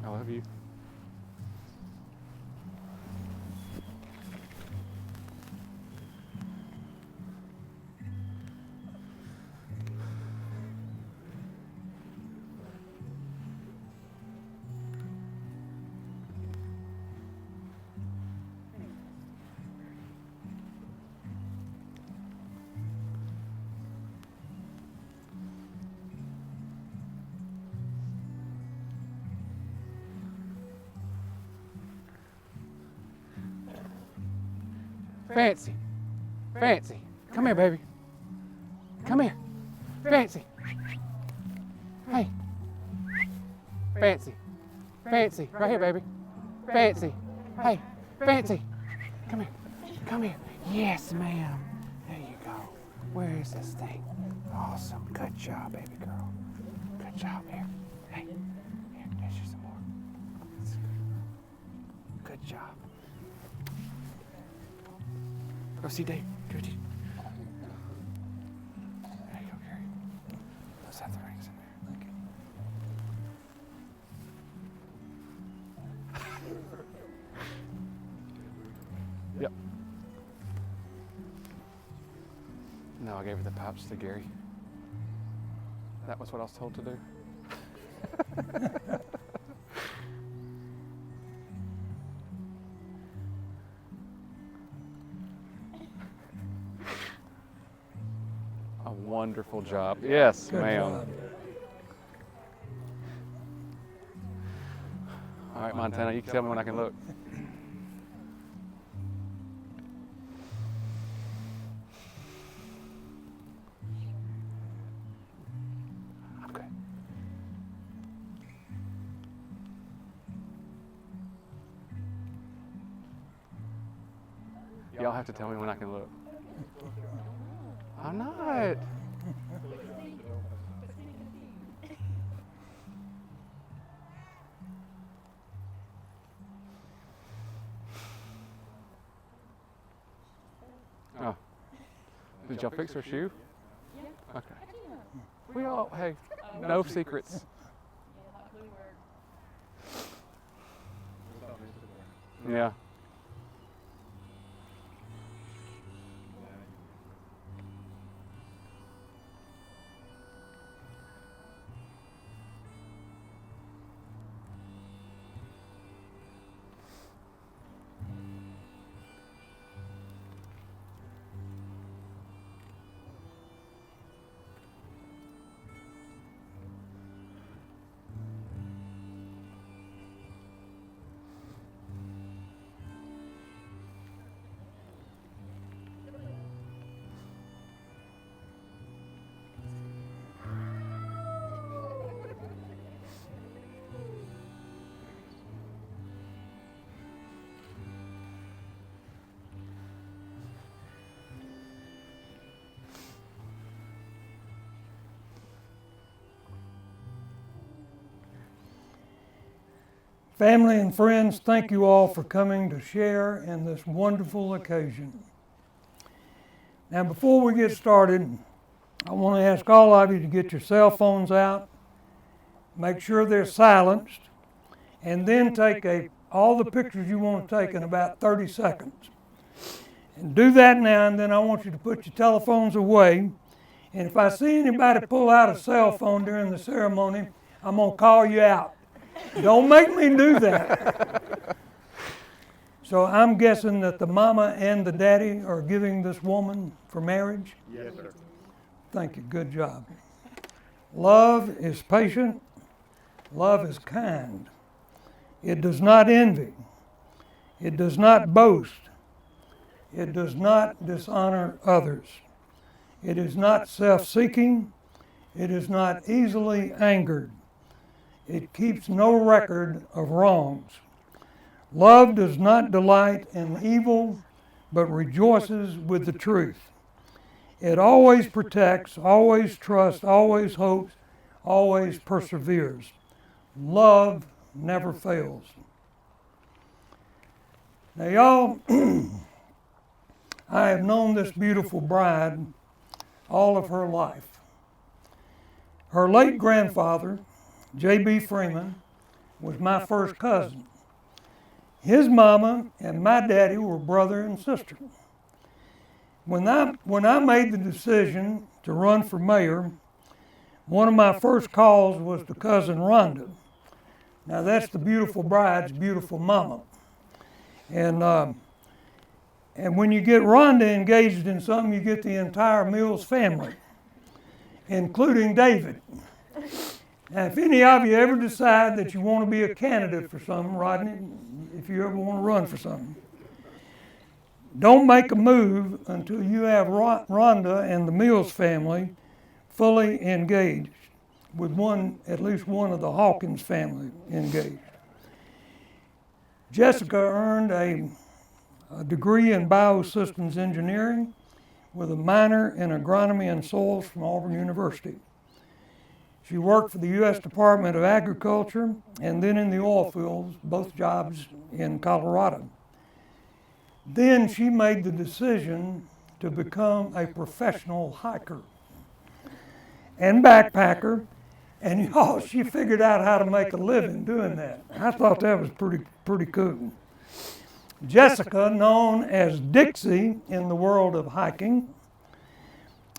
I love you. Fancy. Fancy. Come here, baby. Come here. Fancy. Hey. Fancy. Fancy. Right here, baby. Fancy. Hey. Fancy. Come here. Come here. Yes, ma'am. There you go. Where is this thing? Awesome. Good job, baby girl. Good job. Here. Hey. Here. There's you some more. Good job. Go see Dave. Go see. There you go, Gary. Let's have the rings in there. Okay. Yep. No, I gave her the pouch to Gary. That was what I was told to do. A wonderful job. Yes, ma'am. All right, Montana, you can tell me when I can look. Okay. Y'all have to tell me when I can look. I'm not. Oh. Did y'all fix her shoe? Okay. We all, hey, no secrets. Yeah. Family and friends, thank you all for coming to share in this wonderful occasion. Now, before we get started, I want to ask all of you to get your cell phones out, make sure they're silenced, and then take all the pictures you want to take in about 30 seconds. And do that now, and then I want you to put your telephones away. And if I see anybody pull out a cell phone during the ceremony, I'm going to call you out. Don't make me do that. So I'm guessing that the mama and the daddy are giving this woman for marriage? Yes, sir. Thank you. Good job. Love is patient. Love is kind. It does not envy. It does not boast. It does not dishonor others. It is not self-seeking. It is not easily angered. It keeps no record of wrongs. Love does not delight in evil, but rejoices with the truth. It always protects, always trusts, always hopes, always perseveres. Love never fails. Now, y'all, I have known this beautiful bride all of her life. Her late grandfather, J.B. Freeman, was my first cousin. His mama and my daddy were brother and sister. When I made the decision to run for mayor, one of my first calls was to cousin Rhonda. Now that's the beautiful bride's beautiful mama. And when you get Rhonda engaged in something, you get the entire Mills family, including David. Now, if any of you ever decide that you want to be a candidate for something, Rodney, if you ever want to run for something, don't make a move until you have Rhonda and the Mills family fully engaged, with at least one of the Hawkins family engaged. Jessica earned a degree in biosystems engineering with a minor in agronomy and soils from Auburn University. She worked for the U.S. Department of Agriculture and then in the oil fields, both jobs in Colorado. Then she made the decision to become a professional hiker and backpacker, and y'all, she figured out how to make a living doing that. I thought that was pretty cool. Jessica, known as Dixie in the world of hiking,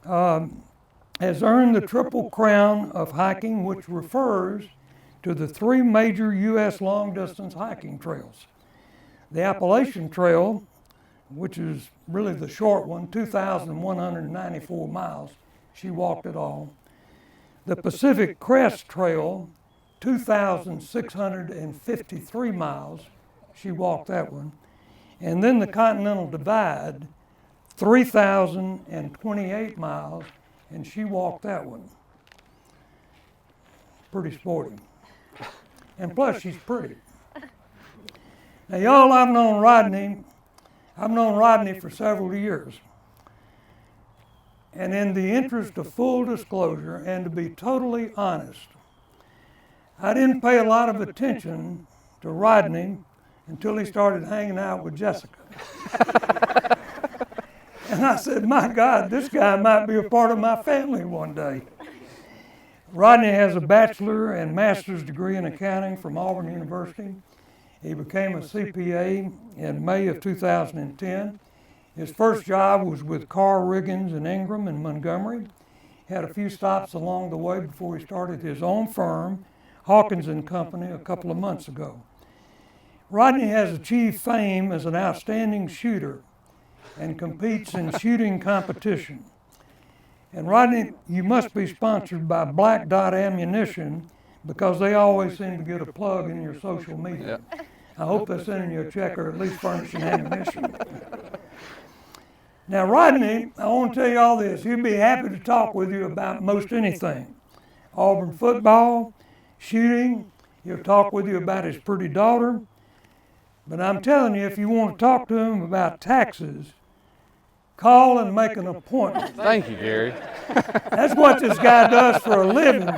has earned the Triple Crown of hiking, which refers to the 3 major U.S. long-distance hiking trails. The Appalachian Trail, which is really the short one, 2,194 miles. She walked it all. The Pacific Crest Trail, 2,653 miles. She walked that one. And then the Continental Divide, 3,028 miles, and she walked that one. Pretty sporty. And plus, she's pretty. Now, y'all, I've known Rodney for several years. And in the interest of full disclosure and to be totally honest, I didn't pay a lot of attention to Rodney until he started hanging out with Jessica. And I said, my God, this guy might be a part of my family one day. Rodney has a bachelor and master's degree in accounting from Auburn University. He became a CPA in May of 2010. His first job was with Carr, Riggins and Ingram in Montgomery. He had a few stops along the way before he started his own firm, Hawkins and Company, a couple of months ago. Rodney has achieved fame as an outstanding shooter and competes in shooting competition. And Rodney, you must be sponsored by Black Dot Ammunition because they always seem to get a plug in your social media. Yep. I hope they're sending you a check or at least furnishing ammunition. Now, Rodney, I want to tell you all this. He'd be happy to talk with you about most anything. Auburn football, shooting. He'll talk with you about his pretty daughter. But I'm telling you, if you want to talk to him about taxes, call and make an appointment. Thank you, Gary. That's what this guy does for a living.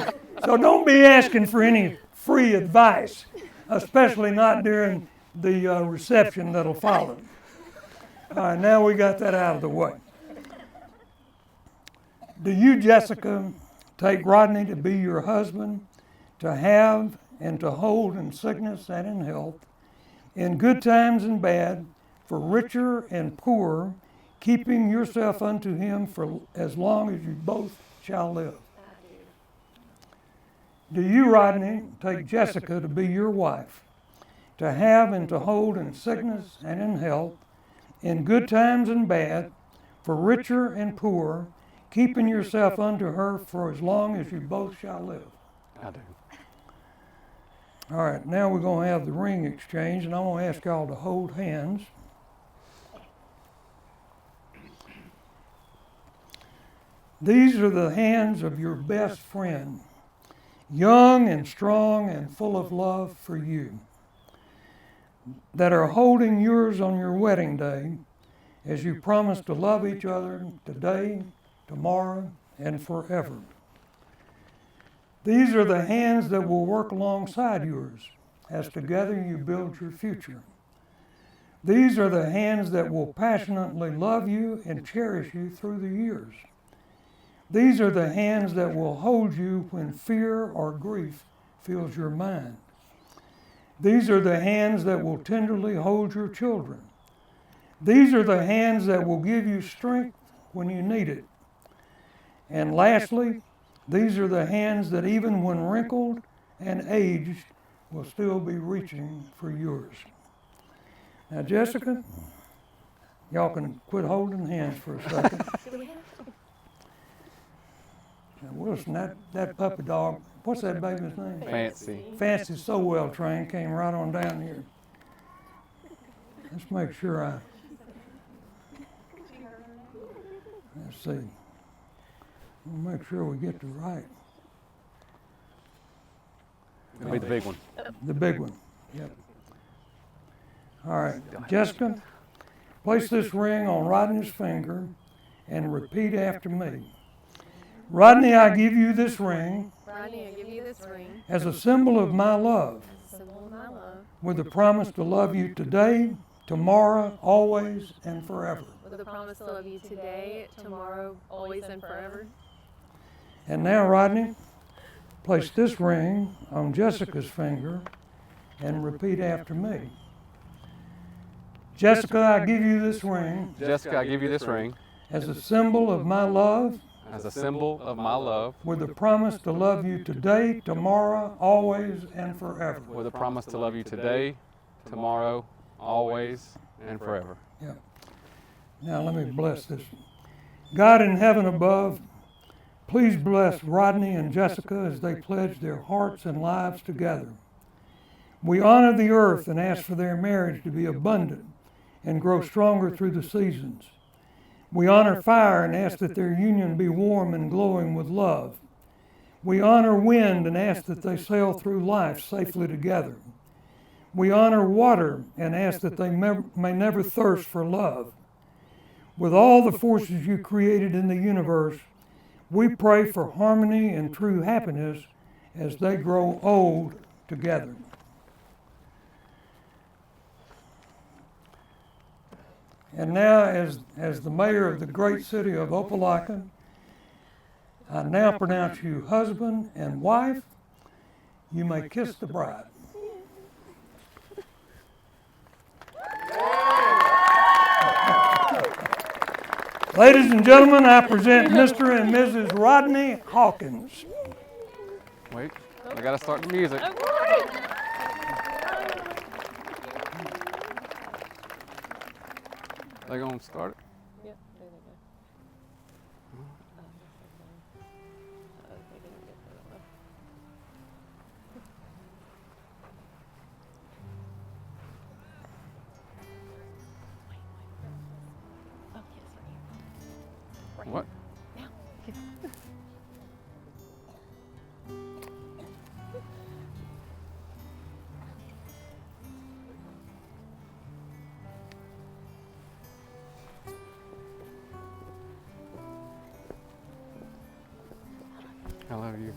So don't be asking for any free advice, especially not during the reception that'll follow. All right, now we got that out of the way. Do you, Jessica, take Rodney to be your husband, to have and to hold in sickness and in health, in good times and bad, for richer and poorer, keeping yourself unto him for as long as you both shall live? Do you, Rodney, take Jessica to be your wife, to have and to hold in sickness and in health, in good times and bad, for richer and poorer, keeping yourself unto her for as long as you both shall live? I do. All right, now we're going to have the ring exchange, and I want to ask y'all to hold hands. These are the hands of your best friend, young and strong and full of love for you, that are holding yours on your wedding day as you promise to love each other today, tomorrow, and forever. These are the hands that will work alongside yours as together you build your future. These are the hands that will passionately love you and cherish you through the years. These are the hands that will hold you when fear or grief fills your mind. These are the hands that will tenderly hold your children. These are the hands that will give you strength when you need it. And lastly, these are the hands that even when wrinkled and aged will still be reaching for yours. Now, Jessica, y'all can quit holding hands for a second. Now, Wilson, that puppy dog, what's that baby's name? Fancy. Fancy's so well trained, came right on down here. Let's make sure let's see. We'll make sure we get the right. It'll be the big one. The big one, yep. All right, Jessica, place this ring on Rodney's finger and repeat after me. Rodney, I give you this ring. Rodney, I give you this ring As a symbol of my love, as a symbol of my love, with a promise to love you today, tomorrow, always, and forever. with a promise to love you today, tomorrow, always, and forever. And now, Rodney, place this ring on Jessica's finger and repeat after me. Jessica, I give you this ring Jessica, I give you this ring as a symbol of my love, as a symbol of my love, with a promise to love you today, tomorrow, always, and forever. with a promise to love you today, tomorrow, always, and forever. Yeah. Now let me bless this. God in heaven above, please bless Rodney and Jessica as they pledge their hearts and lives together. We honor the earth and ask for their marriage to be abundant and grow stronger through the seasons. We honor fire and ask that their union be warm and glowing with love. We honor wind and ask that they sail through life safely together. We honor water and ask that they may never thirst for love. With all the forces you created in the universe, we pray for harmony and true happiness as they grow old together. And now, as the mayor of the great city of Opelika, I now pronounce you husband and wife. You may kiss the bride. Ladies and gentlemen, I present Mr. and Mrs. Rodney Hawkins. Wait, I gotta start the music. They gonna start it? Yep, there they go. They didn't get that one. Oh, yes, right here. What? Now. I love you.